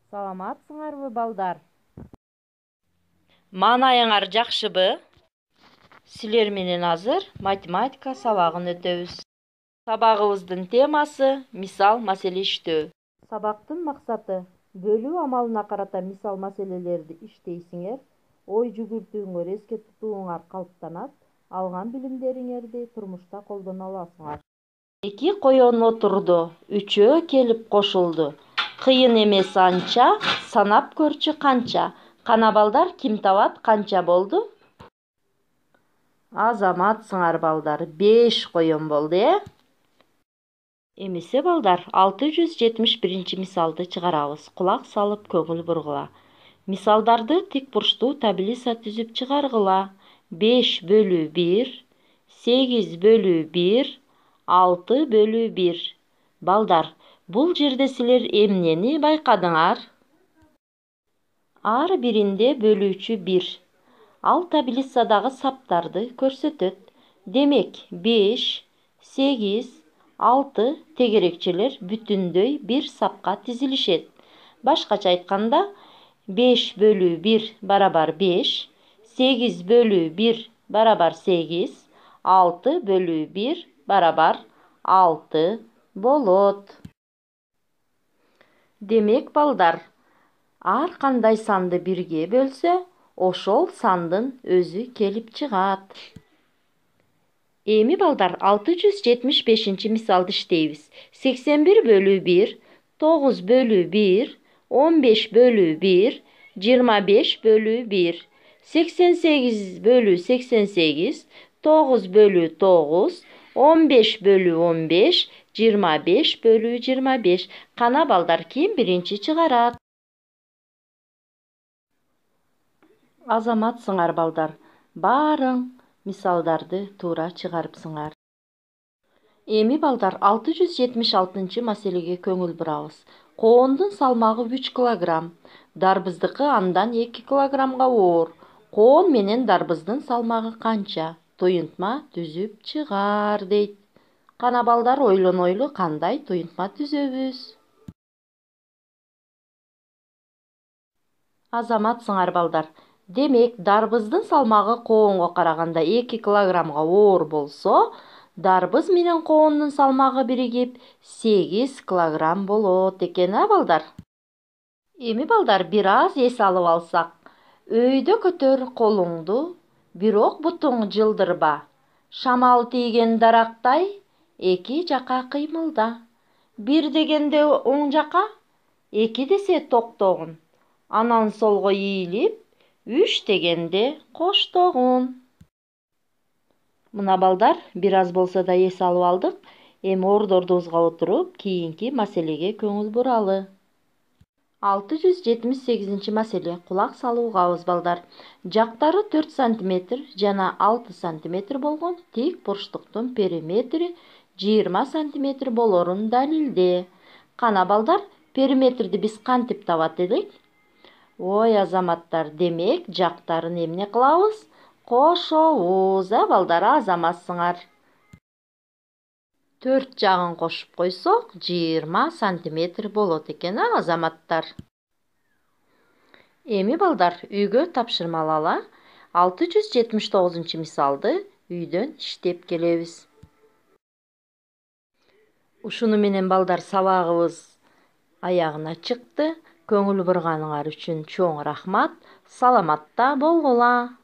Саламатсыңарбы, балдар? Маанайыңар жакшыбы? Силер менен азыр математика сабагын өтөбүз. Сабагыбыздын темасы мисал маселе иштөө. Сабактын максаты бөлүү амалына карата мисал маселелерди иштейсиңер, ой жүгүртүүңөр, эске тутууңар калыптанат, алган билимдериңерди турмушта колдоно аласыңар. Эки коен отурду, үчөө келип кошулду. Кыйын эмес анча, санап көрчү канча. Кана балдар, ким табат канча болду? Азаматсыңар балдар, 5 коен болду, Эмесе балдар, 671 мисалды чыгарабыз. Кулак салып көңүл бургула. Мисалдарды тик бурчтуу таблица түзүп чыгаргыла. 5 бөлүү 1, 8 бөлүү 1, 6 бөлүү 1. Балдар, бул жерде силер эмнени байкадыңар? Ар биринде бөлүүчү 1. Ал таблицадагы саптарды көрсөтөт. Демек, 5, 8, 6 тегерекчелер бүтүндөй бир сапка тизилишет. Башкача айтканда, 5 бөлүү 1 барабар 5, 8 бөлүү 1 барабар 8, 6 бөлүү 1 барабар 6 болот. Демек, балдар, ар кандай санды бирге бөлсө, ошол сандын өзү келип чыгат. Эми балдар, 675 мисалды иштейбиз. 81 бөлүү 1, 9 бөлүү 1, 15 бөлүү 1, 25 бөлүү 1, 88 бөлүү 88, 9 бөлүү 9, 15 бөлүү 15, 25 бөлүү 25. Кана балдар, ким биринчи чыгарат? Азаматсыңар балдар, баарың мисалдарды туура чыгарыпсыңар. Эми балдар, 676 маселеге көңүл бурабыз. Коондун салмагы 3 килограмм, дарбыздыкы андан 2 килограммга оор. Коон менен дарбыздын салмагы канча? Туюнтма түзүп чыгар дейт. Кана балдар, ойлонойлу, кандай туюнтма түзөбүз? Азаматсыңар балдар, демек, дарбыздын салмагы коонго караганда 2 килограммга оор болсо, дарбыз менен коондун салмагы биригип 8 килограмм болот экен, балдар? Эми балдар, бир аз эс алып алсак, өйдө көтөр колуңду, бирок бутуң жылдырба. Шамал тийген дарактай эки жака кыймылда. 1 дегенде оң жака, 2 десе токтогун. Анан солго ийилип, 3 дегенде коштогун. Мына балдар, бир аз болсо да эс алып алдык. Эми ордордубузга отуруп, кийинки маселеге көңүл буралы. 678 маселе. Кулак салуугабыз, балдар. Жактары 4 см жана 6 см болгон тик бурчтуктун периметри 20 см болорун далилде. Кана балдар, периметрди биз кантип табат элек? Ой, азаматтар, демек, жактарын эмне кылабыз? Кошобуз, балдар, азаматсыңар. 4 жагын кошуп койсок, 20 см болот экен, азаматтар. Эми балдар, үйгө тапшырмалала 679 мисалды үйдөн иштеп келебиз. Ушуну менен балдар, сабагыбыз аягына чыкты. Көңүл бурганыңар үчүн чоң рахмат. Саламатта болгула.